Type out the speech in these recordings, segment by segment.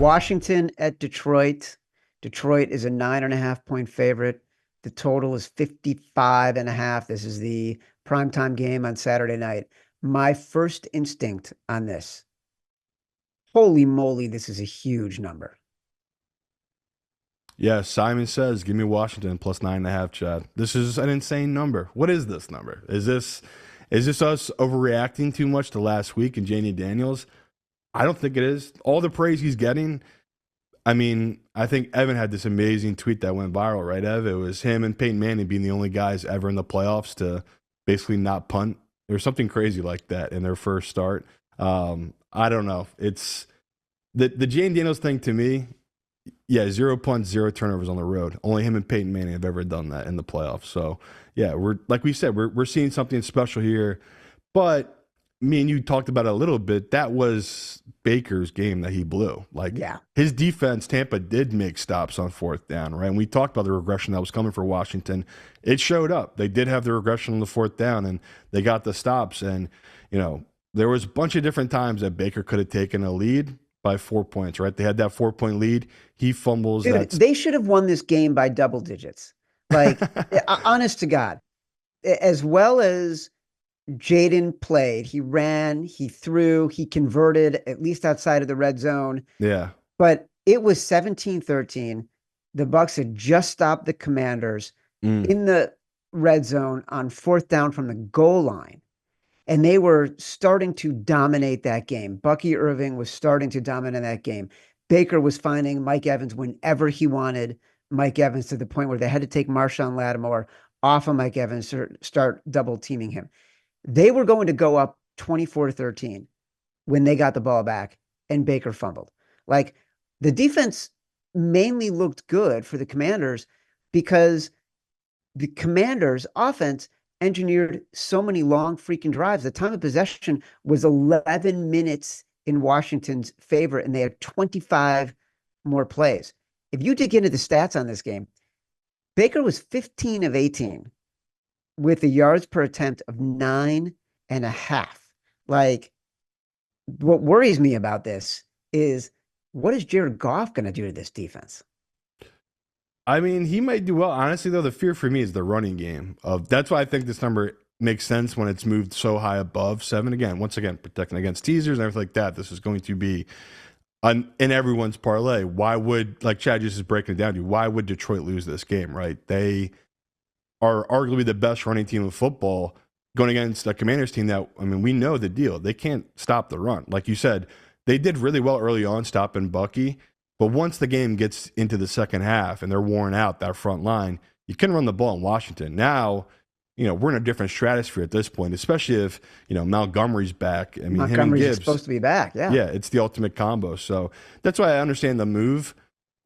Washington at Detroit. Detroit is a 9.5 point favorite. The total is 55.5. This is the primetime game on Saturday night. My first instinct on this, holy moly, this is a huge number. Yeah, Simon says, give me Washington plus 9.5, Chad. This is an insane number. What is this number? Is this us overreacting too much to last week and Jayden Daniels? I don't think it is. All the praise he's getting, I mean, I think Evan had this amazing tweet that went viral, right, Ev? It was him and Peyton Manning being the only guys ever in the playoffs to basically not punt. There was something crazy like that in their first start. I don't know. It's the Jayden Daniels thing to me. Yeah, 0 punts, 0 turnovers on the road. Only him and Peyton Manning have ever done that in the playoffs. So, yeah, we're like we said, we're seeing something special here. But me and you talked about it a little bit. That was Baker's game that he blew. Like, Yeah. his defense, Tampa did make stops on fourth down, right? And we talked about the regression that was coming for Washington. It showed up. They did have the regression on the fourth down, and they got the stops. And, you know, there was a bunch of different times that Baker could have taken a lead by 4 points, right? They had that 4 point lead. He fumbles. Dude, they should have won this game by double digits. Like, honest to God, as well as Jayden played, he ran, he threw, he converted, at least outside of the red zone. Yeah. But it was 17-13. The Bucs had just stopped the Commanders in the red zone on fourth down from the goal line. And they were starting to dominate that game. Bucky Irving was starting to dominate that game. Baker was finding Mike Evans whenever he wanted Mike Evans, to the point where they had to take Marshawn Lattimore off of Mike Evans to start double teaming him. They were going to go up 24-13 when they got the ball back and Baker fumbled. Like, the defense mainly looked good for the Commanders because the Commanders' offense engineered so many long freaking drives. The time of possession was 11 minutes in Washington's favor, and they had 25 more plays. If you dig into the stats on this game, Baker was 15 of 18 with the yards per attempt of 9.5. Like, what worries me about this is, what is Jared Goff going to do to this defense? I mean, he might do well. Honestly, though, the fear for me is the running game. That's why I think this number makes sense when it's moved so high above 7. Again, once again, protecting against teasers and everything like that. This is going to be in everyone's parlay. Why would, like Chad just is breaking it down to you, why would Detroit lose this game, right? They are arguably the best running team of football going against a Commanders team that, I mean, we know the deal. They can't stop the run. Like you said, they did really well early on stopping Bucky. But once the game gets into the second half and they're worn out, that front line, you can run the ball in Washington. Now, you know, we're in a different stratosphere at this point, especially if, you know, Montgomery's back. I mean, Montgomery's supposed to be back, yeah. Yeah, it's the ultimate combo. So that's why I understand the move.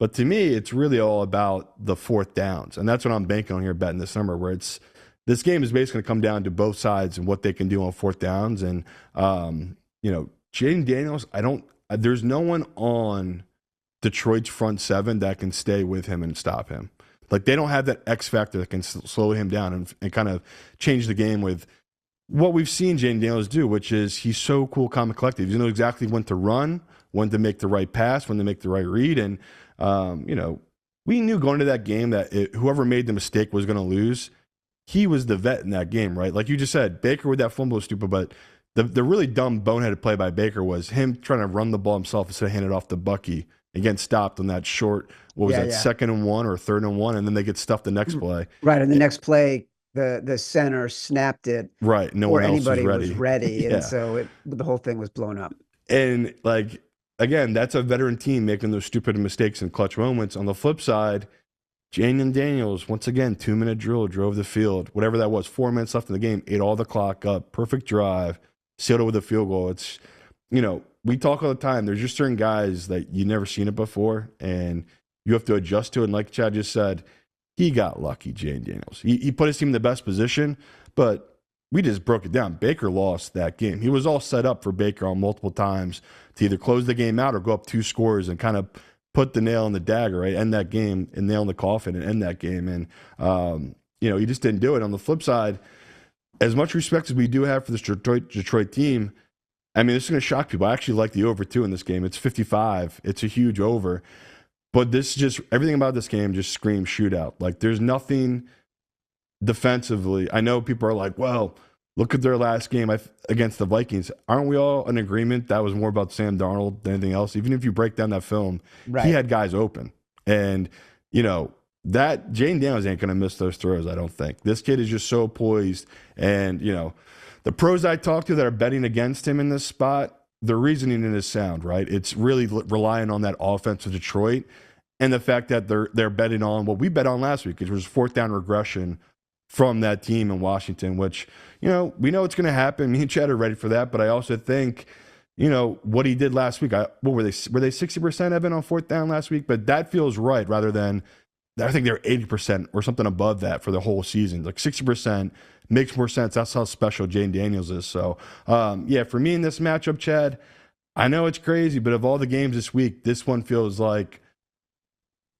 But to me, it's really all about the fourth downs. And that's what I'm banking on here, betting this number, where this game is basically going to come down to both sides and what they can do on fourth downs. And, you know, Jayden Daniels, there's no one on Detroit's front seven that can stay with him and stop him. Like, they don't have that X factor that can slow him down and kind of change the game with what we've seen Jayden Daniels do, which is he's so cool, calm, and collective. You know exactly when to run, when to make the right pass, when to make the right read. And, you know, we knew going to that game that whoever made the mistake was going to lose. He was the vet in that game, right? Like you just said, Baker with that fumble was stupid, but the really dumb boneheaded play by Baker was him trying to run the ball himself instead of hand it off to Bucky. And get stopped on that short, what was that, 2nd and 1 or 3rd and 1, and then they get stuffed the next play. Right, and the next play, the center snapped it. Right, no one else was ready, yeah. And so the whole thing was blown up. And, like, again, that's a veteran team making those stupid mistakes in clutch moments. On the flip side, Jayden Daniels, once again, 2-minute drill, drove the field, whatever that was, 4 minutes left in the game, ate all the clock up, perfect drive, sealed it with a field goal. It's, you know, we talk all the time. There's just certain guys that you never seen it before, and you have to adjust to it. And like Chad just said, he got lucky, Jayden Daniels. He put his team in the best position, but we just broke it down. Baker lost that game. He was all set up for Baker on multiple times to either close the game out or go up 2 scores and kind of put the nail in the dagger, right? End that game and nail in the coffin and end that game. And, you know, he just didn't do it. On the flip side, as much respect as we do have for this Detroit team, I mean, this is going to shock people. I actually like the over two in this game. It's 55. It's a huge over. But this just, everything about this game just screams shootout. Like, there's nothing defensively. I know people are like, well, look at their last game against the Vikings. Aren't we all in agreement that was more about Sam Darnold than anything else? Even if you break down that film, he had guys open. And, you know, that Jayden Daniels ain't going to miss those throws, I don't think. This kid is just so poised. And, you know, the pros I talk to that are betting against him in this spot, the reasoning is sound, right? It's really relying on that offense of Detroit and the fact that they're betting on what we bet on last week, which was fourth down regression from that team in Washington, which, you know, we know it's going to happen. Me and Chad are ready for that. But I also think, you know, what he did last week, what were they 60%, Evan, on fourth down last week? But that feels right rather than, I think they're 80% or something above that for the whole season. Like 60% makes more sense. That's how special Jayden Daniels is. So, yeah, for me in this matchup, Chad, I know it's crazy, but of all the games this week, this one feels like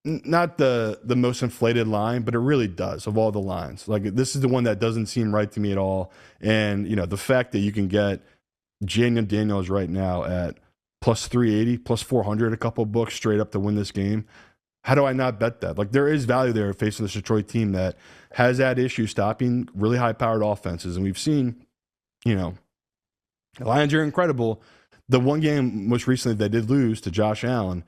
not the most inflated line, but it really does of all the lines. Like, this is the one that doesn't seem right to me at all. And, you know, the fact that you can get Jayden Daniels right now at plus 380, plus 400, a couple of books straight up to win this game. How do I not bet that? Like, there is value there facing this Detroit team that has had issues stopping really high-powered offenses. And we've seen, you know, the Lions are incredible. The one game most recently they did lose to Josh Allen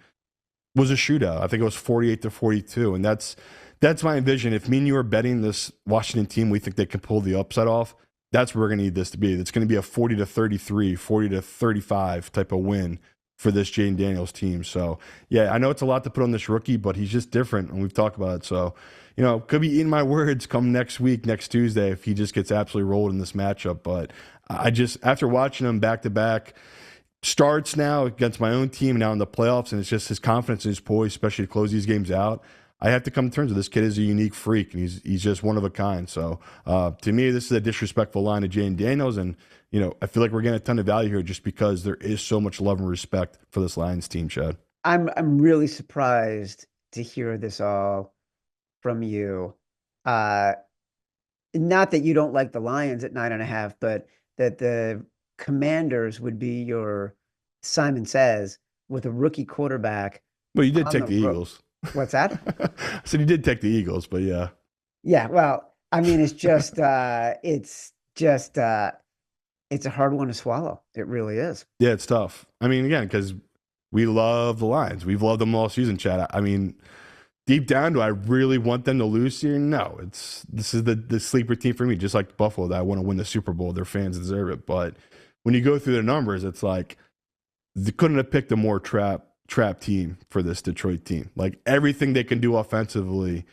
was a shootout. I think it was 48-42. And that's my vision. If me and you are betting this Washington team, we think they can pull the upset off, that's where we're going to need this to be. It's going to be a 40-33, 40-35 type of win for this Jayden Daniels team. So, yeah, I know it's a lot to put on this rookie, but he's just different, and we've talked about it. So, you know, could be eating my words come next week, next Tuesday, if he just gets absolutely rolled in this matchup. But I just, after watching him back-to-back starts now against my own team now in the playoffs, and it's just his confidence and his poise, especially to close these games out, I have to come to terms with this kid is a unique freak, and he's just one of a kind. So, to me, this is a disrespectful line of Jayden Daniels, and you know, I feel like we're getting a ton of value here just because there is so much love and respect for this Lions team, Chad. I'm really surprised to hear this all from you. Not that you don't like the Lions at 9.5, but that the Commanders would be your Simon Says with a rookie quarterback. Well, you did take the Eagles. What's that? I said you did take the Eagles, but yeah. Yeah, well, I mean, it's just it's a hard one to swallow. It really is. Yeah, it's tough. I mean, again, because we love the Lions. We've loved them all season, Chad. I mean, deep down, do I really want them to lose here? No. This is the sleeper team for me, just like Buffalo, that I want to win the Super Bowl. Their fans deserve it. But when you go through the numbers, it's like they couldn't have picked a more trap team for this Detroit team. Like, everything they can do offensively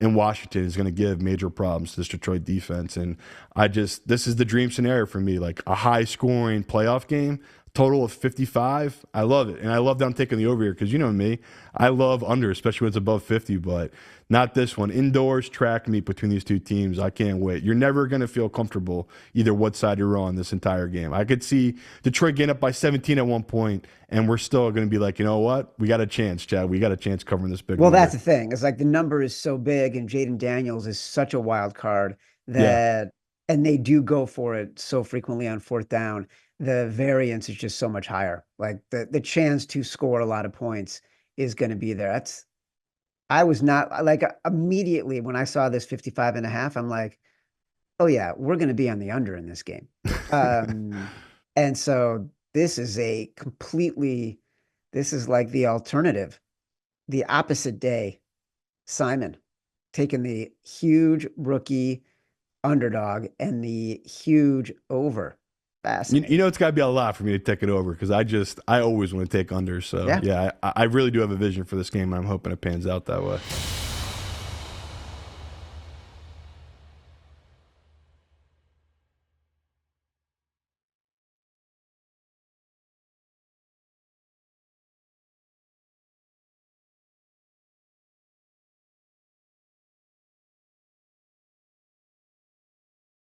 in Washington is going to give major problems to this Detroit defense. And this is the dream scenario for me, like a high scoring playoff game, total of 55. I love it. And I love that I'm taking the over here because, you know me, I love under, especially when it's above 50, but not this one. Indoors, track meet between these two teams. I can't wait. You're never going to feel comfortable either what side you're on this entire game. I could see Detroit getting up by 17 at one point, and we're still going to be like, you know what? We got a chance, Chad. We got a chance covering this big. Well, that's the thing. It's like the number is so big, and Jayden Daniels is such a wild card that, and they do go for it so frequently on fourth down. The variance is just so much higher. Like the chance to score a lot of points is going to be there. I was not like immediately when I saw this 55.5, I'm like, oh yeah, we're going to be on the under in this game. And so this is like the alternative, the opposite day. Simon taking the huge rookie underdog and the huge over. You know, it's got to be a lot for me to take it over because I always want to take under. So, yeah I really do have a vision for this game, and I'm hoping it pans out that way.